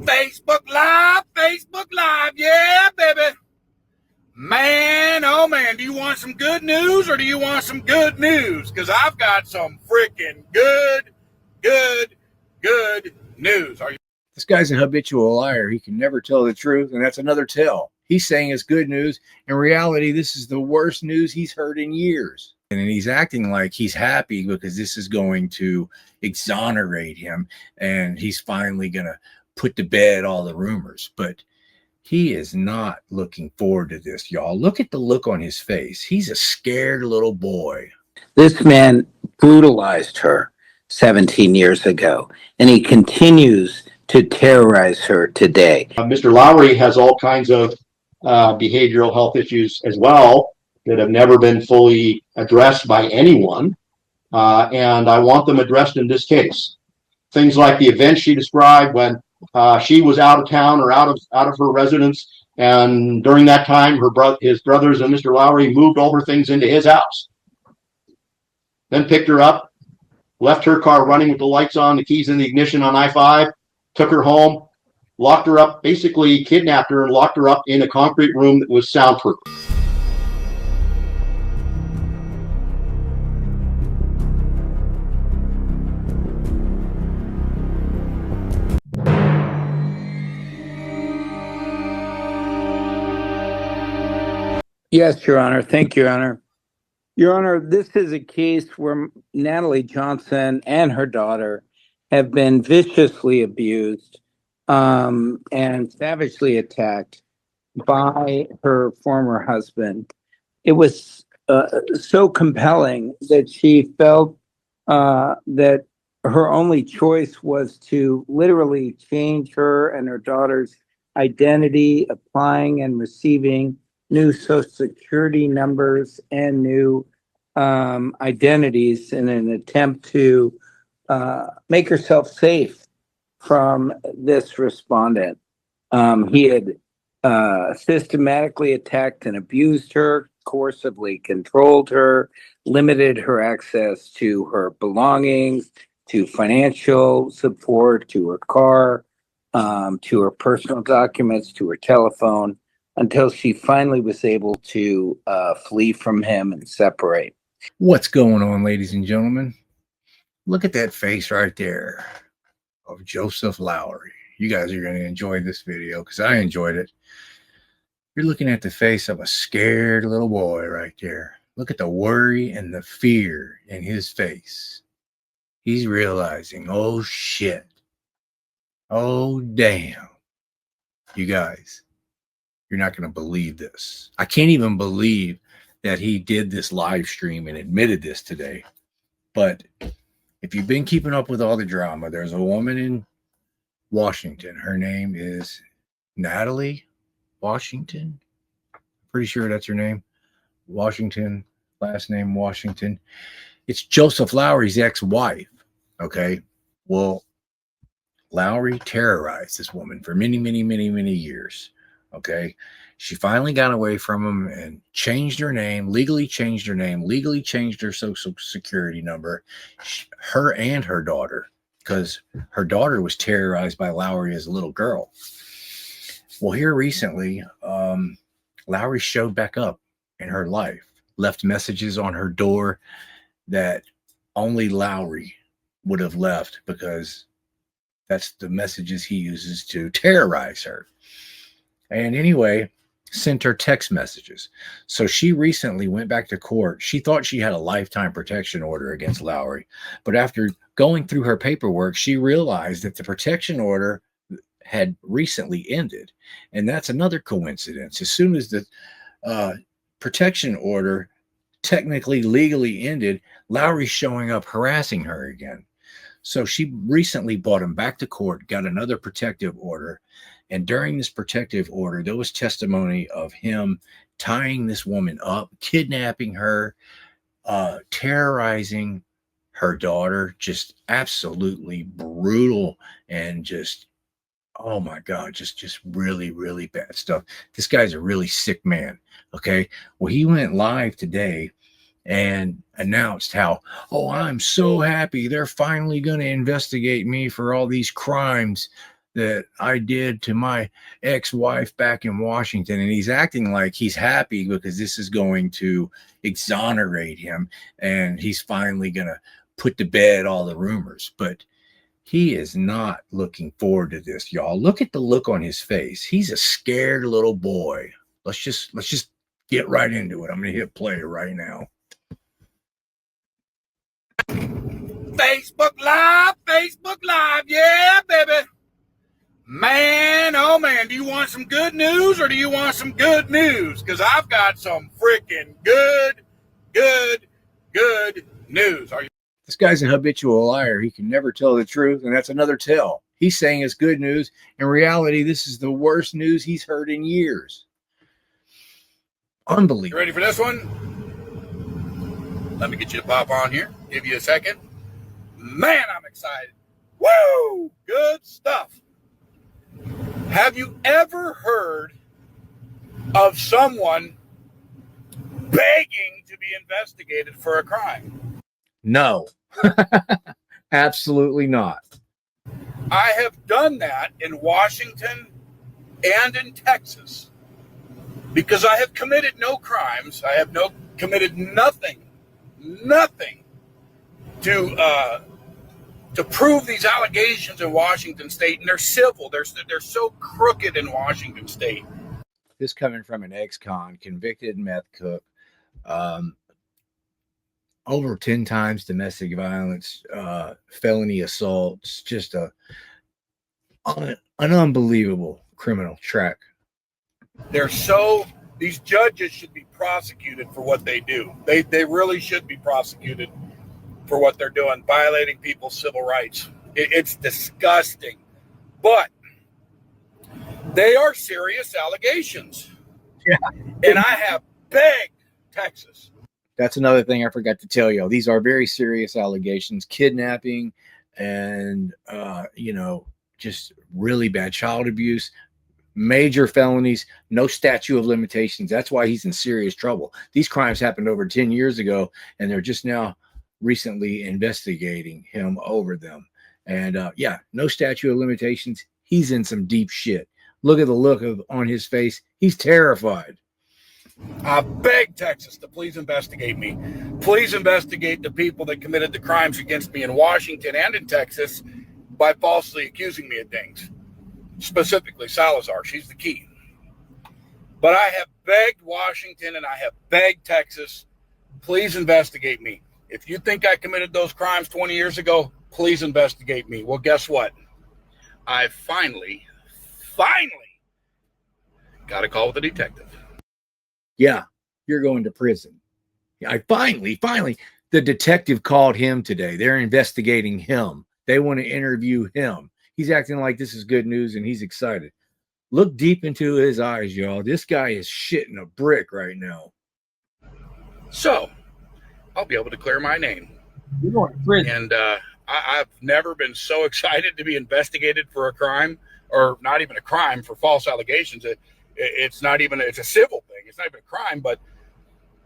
Facebook Live, yeah, baby. Man, oh man, do you want some good news or do you want some good news? Because I've got some freaking good news. This guy's a habitual liar. He can never tell the truth, and that's another tell. He's saying it's good news. In reality, this is the worst news he's heard in years. And he's acting like he's happy because this is going to exonerate him, and he's finally going to put to bed all the rumors. But he is not looking forward to this, y'all. Look at the look on his face. He's a scared little boy. This man brutalized her 17 years ago, and he continues to terrorize her today. Mr. Lowry has all kinds of behavioral health issues as well that have never been fully addressed by anyone, and I want them addressed in this case. Things like the events she described when she was out of town or out of her residence, and during that time, his brothers and Mr. Lowry moved all her things into his house, then picked her up, left her car running with the lights on, the keys in the ignition on I-5, took her home, locked her up, basically kidnapped her and locked her up in a concrete room that was soundproof. Yes, Your Honor. Thank you, Your Honor. Your Honor, this is a case where Natalie Johnson and her daughter have been viciously abused and savagely attacked by her former husband. It was so compelling that she felt that her only choice was to literally change her and her daughter's identity, applying and receiving new Social Security numbers and new identities in an attempt to make herself safe from this respondent. He had systematically attacked and abused her, coercively controlled her, limited her access to her belongings, to financial support, to her car, to her personal documents, to her telephone, until she finally was able to flee from him and separate. What's going on, ladies and gentlemen? Look at that face right there of Joseph Lowry. You guys are going to enjoy this video because I enjoyed it. You're looking at the face of a scared little boy right there. Look at the worry and the fear in his face. He's realizing, oh shit. Oh damn. You guys, you're not going to believe this. I can't even believe that he did this live stream and admitted this today. But if you've been keeping up with all the drama, there's a woman in Washington. Her name is Natalie Washington. Pretty sure that's her name. Washington, last name Washington. It's Joseph Lowry's ex-wife. Okay. Well, Lowry terrorized this woman for many years. Okay. She finally got away from him and changed her name, legally changed her Social Security number, her and her daughter, because her daughter was terrorized by Lowry as a little girl. Well, here recently, Lowry showed back up in her life, left messages on her door that only Lowry would have left, because that's the messages he uses to terrorize her. And anyway, sent her text messages. So she recently went back to court. She thought she had a lifetime protection order against Lowry, but after going through her paperwork, she realized that the protection order had recently ended. And that's another coincidence. As soon as the protection order technically legally ended, Lowry's showing up harassing her again. So she recently brought him back to court, got another protective order. And during this protective order, there was testimony of him tying this woman up, kidnapping her, terrorizing her daughter, just absolutely brutal and just, oh my God, just really bad stuff. This guy's a really sick man. Okay. Well, he went live today and announced how, oh, I'm so happy they're finally going to investigate me for all these crimes that I did to my ex-wife back in Washington, and he's acting like he's happy because this is going to exonerate him and he's finally going to put to bed all the rumors. But he is not looking forward to this, y'all. Look at the look on his face. He's a scared little boy. Let's just get right into it. I'm going to hit play right now. Facebook Live, yeah, baby. Man, oh man, do you want some good news or do you want some good news? Because I've got some freaking good news. This guy's an habitual liar. He can never tell the truth, and that's another tell. He's saying it's good news. In reality, this is the worst news he's heard in years. Unbelievable. You ready for this one? Let me get you to pop on here. Give you a second. Man, I'm excited. Woo! Good stuff. Have you ever heard of someone begging to be investigated for a crime? No. Absolutely not. I have done that in Washington and in Texas because I have committed no crimes. I have committed nothing to prove these allegations in Washington State, and they're civil. They're so crooked in Washington State. This coming from an ex-con, convicted meth cook, over 10 times domestic violence, felony assaults, just an unbelievable criminal track. These judges should be prosecuted for what they do. They really should be prosecuted for what they're doing, violating people's civil rights. It's disgusting. But they are serious allegations. Yeah. And I have begged Texas. That's another thing I forgot to tell you. These are very serious allegations, kidnapping and, just really bad child abuse, major felonies, no statute of limitations. That's why he's in serious trouble. These crimes happened over 10 years ago, and they're just now recently investigating him over them. And no statute of limitations. He's in some deep shit. Look at the look on his face. He's terrified. I beg Texas to please investigate me. Please investigate the people that committed the crimes against me in Washington and in Texas by falsely accusing me of things. Specifically Salazar. She's the key. But I have begged Washington and I have begged Texas, please investigate me. If you think I committed those crimes 20 years ago, please investigate me. Well, guess what? I finally got a call with a detective. Yeah, you're going to prison. I finally, the detective called him today. They're investigating him. They want to interview him. He's acting like this is good news and he's excited. Look deep into his eyes, y'all. This guy is shitting a brick right now. So, I'll be able to clear my name. You're going to prison. And I've never been so excited to be investigated for a crime, or not even a crime, for false allegations. It's a civil thing. It's not even a crime, but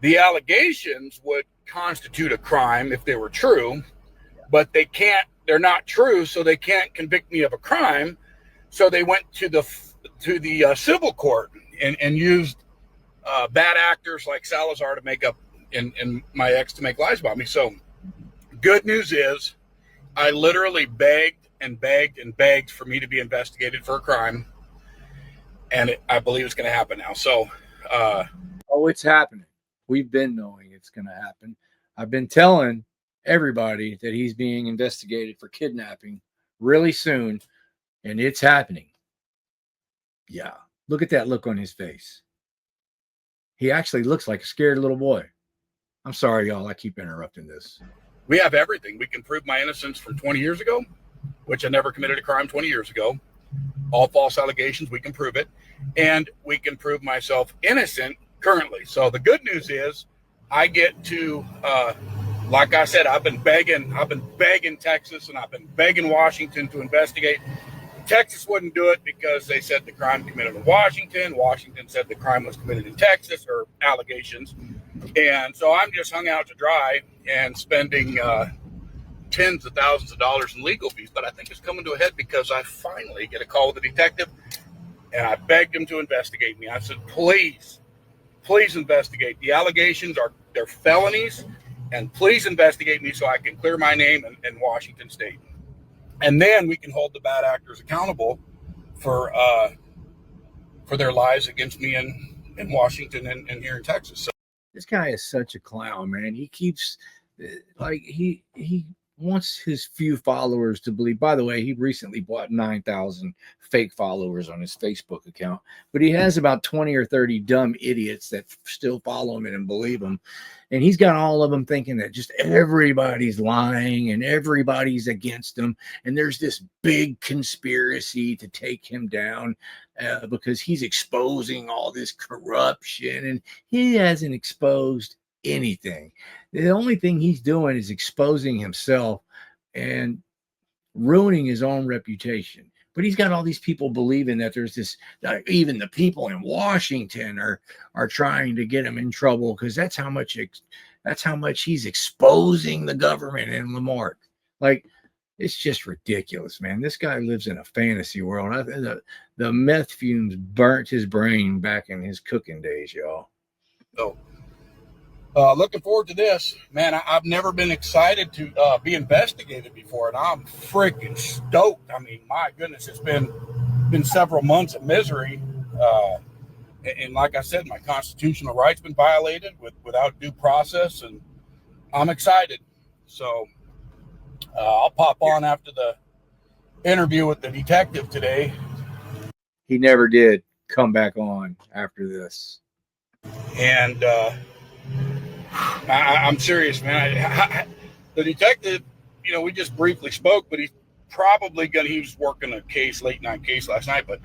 the allegations would constitute a crime if they were true, but they're not true, so they can't convict me of a crime. So they went to the civil court and used bad actors like Salazar to make up and my ex to make lies about me. So good news is I literally begged for me to be investigated for a crime. And I believe it's going to happen now. So, it's happening. We've been knowing it's going to happen. I've been telling everybody that he's being investigated for kidnapping really soon, and it's happening. Yeah. Look at that look on his face. He actually looks like a scared little boy. I'm sorry, y'all. I keep interrupting this. We have everything. We can prove my innocence from 20 years ago, which I never committed a crime 20 years ago. All false allegations, we can prove it. And we can prove myself innocent currently. So the good news is I get to, like I said, I've been begging Texas and I've been begging Washington to investigate. Texas wouldn't do it because they said the crime committed in Washington. Washington said the crime was committed in Texas, or allegations. And so I'm just hung out to dry and spending tens of thousands of dollars in legal fees. But I think it's coming to a head because I finally get a call with the detective, and I begged him to investigate me. I said, please investigate. The allegations they're felonies, and please investigate me so I can clear my name in Washington State. And then we can hold the bad actors accountable for their lies against me in Washington and here in Texas. So This guy is such a clown, man. He keeps he wants his few followers to believe. By the way, he recently bought 9,000 fake followers on his Facebook account, but he has about 20 or 30 dumb idiots that still follow him and believe him. And he's got all of them thinking that just everybody's lying and everybody's against him. And there's this big conspiracy to take him down because he's exposing all this corruption, and he hasn't exposed anything. The only thing he's doing is exposing himself and ruining his own reputation. But he's got all these people believing that there's this, even the people in Washington are trying to get him in trouble because that's how much he's exposing the government in Lamarck. Like, it's just ridiculous, man. This guy lives in a fantasy world. The meth fumes burnt his brain back in his cooking days, y'all. So, looking forward to this, man. I've never been excited to be investigated before, and I'm freaking stoked. I mean, my goodness, it's been several months of misery, and like I said, my constitutional rights been violated without due process, and I'm excited. So I'll pop on after the interview with the detective today. He never did come back on after this, and I'm serious, man. The detective, we just briefly spoke, but he's probably he was working a late night case last night, but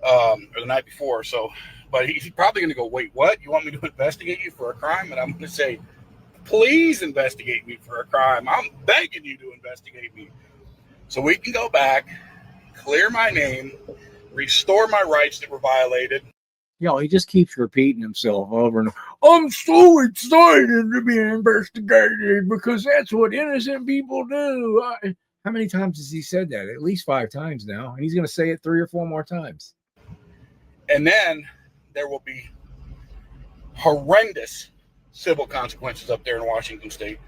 or the night before. So, but he's probably going to go, wait, what? You want me to investigate you for a crime? And I'm going to say, please investigate me for a crime. I'm begging you to investigate me so we can go back, clear my name, restore my rights that were violated. He just keeps repeating himself over and over. I'm so excited to be investigated because that's what innocent people do. How many times has he said that? At least 5 times now. And he's going to say it 3 or 4 more times. And then there will be horrendous civil consequences up there in Washington State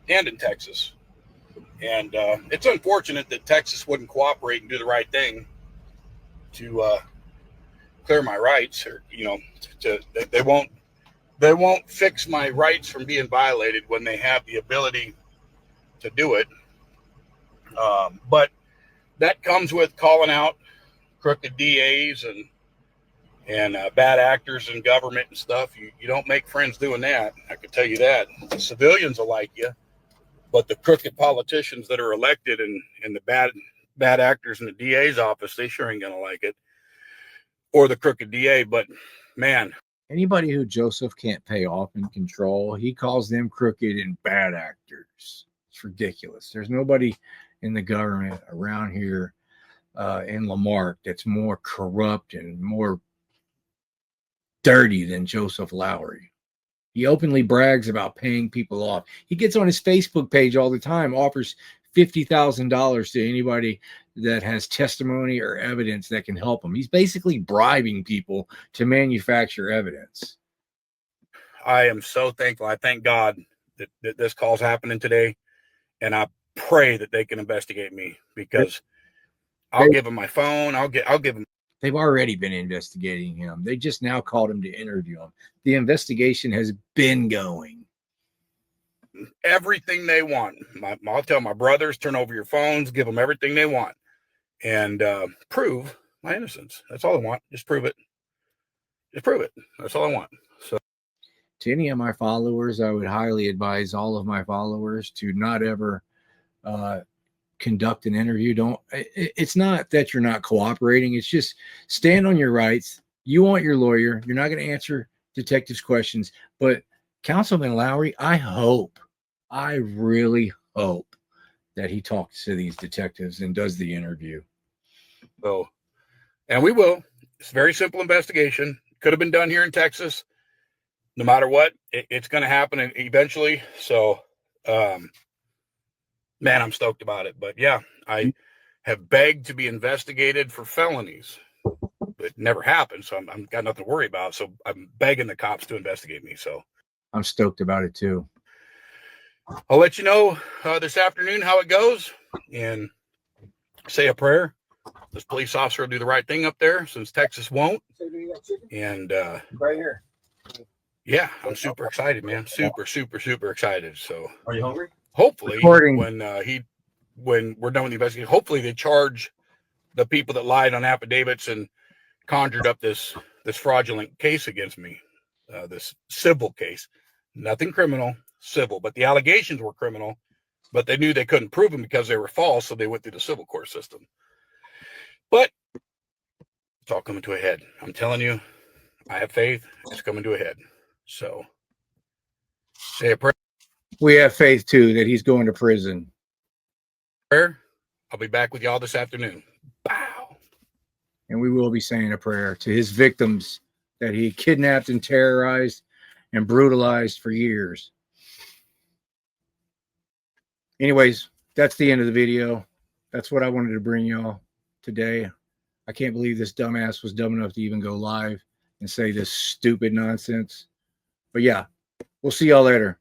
and in Texas. And it's unfortunate that Texas wouldn't cooperate and do the right thing to clear my rights, or they won't fix my rights from being violated when they have the ability to do it. But that comes with calling out crooked DAs and bad actors in government and stuff. You don't make friends doing that. I can tell you that. The civilians will like you, but the crooked politicians that are elected and the bad actors in the DA's office, they sure ain't gonna like it. Or the crooked DA, but man. Anybody who Joseph can't pay off and control, he calls them crooked and bad actors. It's ridiculous. There's nobody in the government around here in Lamarck that's more corrupt and more dirty than Joseph Lowry. He openly brags about paying people off. He gets on his Facebook page all the time, offers $50,000 to anybody that has testimony or evidence that can help him. He's basically bribing people to manufacture evidence. I am so thankful. I thank God that this call's happening today, and I pray that they can investigate me, because I'll give them my phone. I'll give them. They've already been investigating him. They just now called him to interview him. The investigation has been going. Everything they want. I'll tell my brothers, turn over your phones, give them everything they want, and prove my innocence. That's all I want. Just prove it. Just prove it. That's all I want. So, to any of my followers, I would highly advise all of my followers to not ever conduct an interview. It's not that you're not cooperating. It's just stand on your rights. You want your lawyer. You're not going to answer detectives' questions. But Councilman Lowry, I really hope that he talks to these detectives and does the interview. So, and we will. It's a very simple investigation. Could have been done here in Texas. No matter what, it's going to happen eventually. So, man, I'm stoked about it. But yeah, I have begged to be investigated for felonies. It never happened, so I'm got nothing to worry about. So I'm begging the cops to investigate me. So I'm stoked about it too. I'll let you know this afternoon how it goes, and say a prayer. This police officer will do the right thing up there, since Texas won't. And Right here. yeah, I'm super excited, man. Super excited. So Are you hungry? hopefully, Recording. when we're done with the investigation, hopefully they charge the people that lied on affidavits and conjured up this fraudulent case against me, this civil case. Nothing criminal, civil, but the allegations were criminal, but they knew they couldn't prove them because they were false, so they went through the civil court system. But it's all coming to a head. I'm telling you, I have faith. It's coming to a head. So say a prayer. We have faith too that he's going to prison. I'll be back with y'all this afternoon. Bow. And we will be saying a prayer to his victims that he kidnapped and terrorized and brutalized for years. Anyways, that's the end of the video. That's what I wanted to bring y'all today. I can't believe this dumbass was dumb enough to even go live and say this stupid nonsense. But yeah, we'll see y'all later.